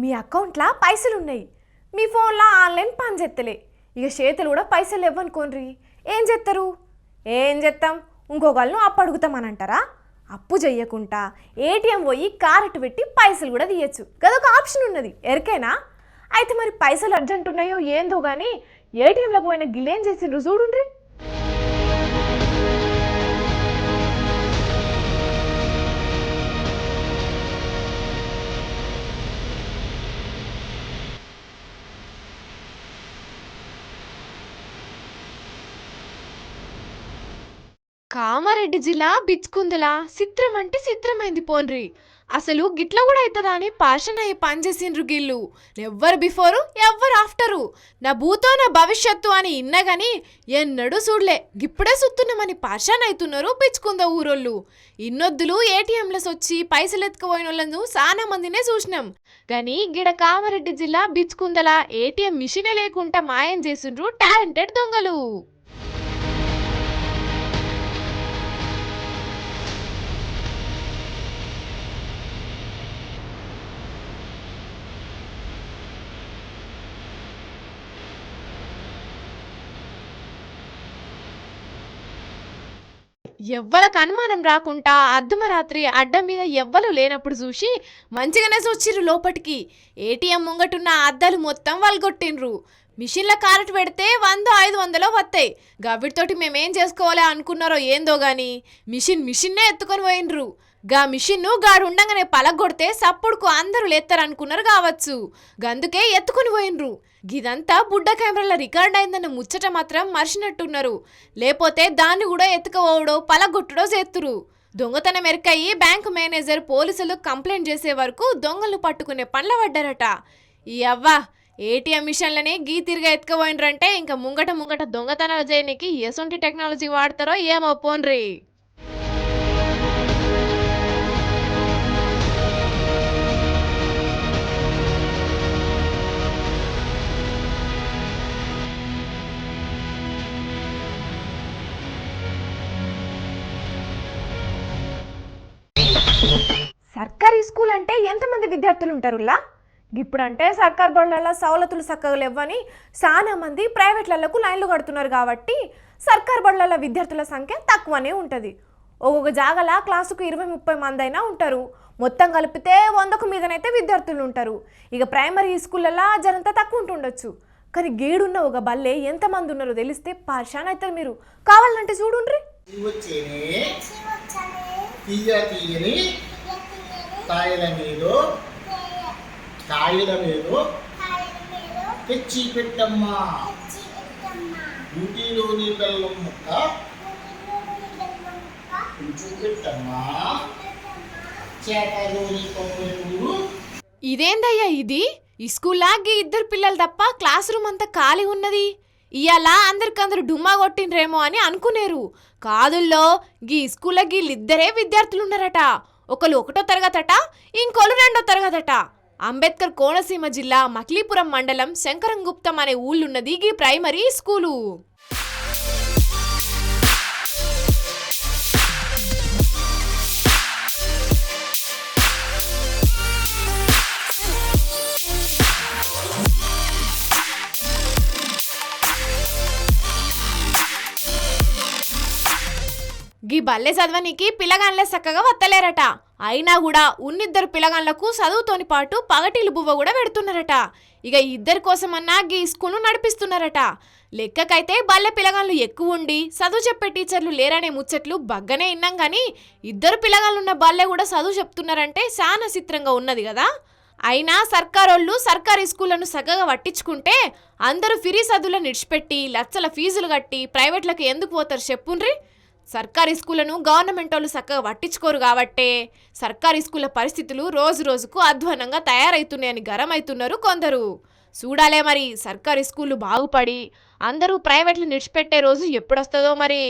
మీ అకౌంట్లో పైసలున్నాయి, మీ ఫోన్లో ఆన్లైన్ పని చేస్తలే, ఇక చేతులు కూడా పైసలు ఇవ్వనుకోండి, ఏం చేస్తారు? ఏం చేస్తాం? ఇంకొకళ్ళను అప్పు అడుగుతామని అంటారా? అప్పు చెయ్యకుండా ఏటీఎం పోయి కారెట్ పెట్టి పైసలు కూడా తీయచ్చు, గదొక ఆప్షన్ ఉన్నది, ఎరికేనా? అయితే మరి పైసలు అర్జెంట్ ఉన్నాయో ఏందో కానీ ఏటీఎంలోకి పోయిన గిల్లేం చేసిండ్రు చూడుండ్రి. కామారెడ్డి జిల్లా బిచ్కుందల చిత్రం అంటే చిత్రమైంది పోన్రి. అసలు గిట్ల కూడా అవుతుందా అని పాషన్ అయ్యి పనిచేసిండ్రు గిల్లు. ఎవ్వరు బిఫోరు ఎవ్వరు ఆఫ్టరు, నా భూతో నా భవిష్యత్తు అని ఇన్నగాని ఎన్నడూ చూడలే. గిప్పుడే సుత్తున్నామని పాషన్ అవుతున్నారు బిచ్కుంద ఊరోళ్ళు. ఇన్నొద్దులు ఏటీఎంలస్ వచ్చి పైసలు ఎత్తుకుపోయిన వాళ్ళను చాలా మందినే చూసినాం. కానీ గిడ కామారెడ్డి జిల్లా బిచ్కుందల ఏటీఎం మిషనే లేకుండా మాయం చేసిండ్రు టాలెంటెడ్ దొంగలు. ఎవ్వరికి అనుమానం రాకుండా అర్ధమరాత్రి అడ్డం మీద ఎవ్వరు లేనప్పుడు చూసి మంచిగానే చూచిర్రు లోపటికి. ఏటీఎం ముంగటున్న అద్దాలు మొత్తం వల్గొట్టిండ్రు. మిషన్ల కారట్ పెడితే 100-500 వస్తాయి. గవిడితోటి మేమేం చేసుకోవాలి అనుకున్నారో ఏందో గాని మిషన్నే ఎత్తుకొని పోయినరు. గా మిషన్ను గాడు ఉండంగానే పలగొడితే సప్పుడుకు అందరూ లేస్తారనుకున్నారు కావచ్చు, గందుకే ఎత్తుకొని పోయినరు. గిదంతా బుడ్డ కెమెరాల రికార్డ్ అయిందన్న ముచ్చట మాత్రం మర్చినట్టున్నారు. లేకపోతే దాన్ని కూడా ఎత్తుకపోవడో పలగొట్టుడో చేస్తురు. దొంగతనం ఎరకయ్యి బ్యాంకు మేనేజర్ పోలీసులు కంప్లైంట్ చేసే వరకు దొంగలు పట్టుకునే పనుల పడ్డారట. ఈ అవ్వ ఏటీఎం మిషన్లని గీ తిరిగా ఎత్తుకపోయినరంటే ఇంకా ముంగట దొంగతనాలు చేయడానికి ఎసొంటి టెక్నాలజీ వాడతారో ఏమో పోన్రి. సర్కారీ స్కూల్ అంటే ఎంతమంది విద్యార్థులు ఉంటారులా? ఇప్పుడంటే సర్కార్ బళ్ళల్లో సవలతులు చక్కగా లేవని చాలా మంది ప్రైవేట్లకు లైన్లు కడుతున్నారు కాబట్టి సర్కార్ బళ్ళల్లో విద్యార్థుల సంఖ్య తక్కువనే ఉంటుంది. ఒక్కొక్క జాగల క్లాసుకు 20-30 మంది అయినా ఉంటారు. మొత్తం కలిపితే 100కు మీదనైతే విద్యార్థులు ఉంటారు. ఇక ప్రైమరీ స్కూళ్ళల్లో జనంతా తక్కువ ఉంటుండొచ్చు. కానీ గేడున్న ఒక బల్లే ఎంతమంది ఉన్నారో తెలిస్తే పార్షాన్ అవుతారు మీరు. కావాలంటే చూడుండ్రి. కాయల మీద తెచ్చి పెట్టమ్మా, ఇంటిలోని బెల్లం ముక్క కొంచెం పెట్టమ్మా, చేపలోని కొమ్మలు. ఇదేందయ్యా ఇది? ఈ స్కూల్లా గీ ఇద్దరు పిల్లలు తప్ప క్లాస్ రూమ్ అంతా ఖాళీ ఉన్నది. ఇయాల అందరికందరు డుమ్మా కొట్టిండ్రేమో అని అనుకునేరు. కాదుల్లో గీ స్కూల్లో గీళ్ళిద్దరే విద్యార్థులు ఉన్నారట. ఒకళ్ళు 1వ తరగతట, ఇంకోళ్ళు 2వ తరగతట. అంబేద్కర్ కోనసీమ జిల్లా మక్లీపురం మండలం శంకరంగుప్తం అనే ఊళ్ళున్నది గీ ప్రైమరీ స్కూలు. గీ బల్లె చదవనికి పిల్లగాన్లే చక్కగా వత్తలేరట. అయినా కూడా ఉన్నిద్దరు పిల్లగాన్లకు చదువుతోని పాటు పగటిలు బువ్వ కూడా పెడుతున్నారట. ఇక ఇద్దరి కోసమన్నా గీ స్కూల్ను నడిపిస్తున్నారట. లెక్కకైతే బల్లె పిల్లగాన్లు ఎక్కువ ఉండి చదువు చెప్పే టీచర్లు లేరనే ముచ్చట్లు బగ్గనే విన్నాం కానీ ఇద్దరు పిల్లగాన్లున్న బల్లె కూడా చదువు చెప్తున్నారంటే చాలా చిత్రంగా ఉన్నది కదా. అయినా సర్కారోళ్ళు సర్కారీ స్కూళ్లను చక్కగా పట్టించుకుంటే అందరూ ఫ్రీ చదువులను ఇడిచిపెట్టి లక్షల ఫీజులు కట్టి ప్రైవేట్లకు ఎందుకు పోతారు చెప్పుండ్రి. సర్కారీ స్కూళ్లను గవర్నమెంట్ వాళ్ళు చక్కగా పట్టించుకోరు కాబట్టే సర్కారీ స్కూళ్ళ పరిస్థితులు రోజు రోజుకు అధ్వానంగా తయారవుతున్నాయని గరమవుతున్నారు కొందరు. చూడాలే మరి సర్కారీ స్కూళ్ళు బాగుపడి అందరూ ప్రైవేట్లు నిడిచిపెట్టే రోజు ఎప్పుడొస్తుందో మరి.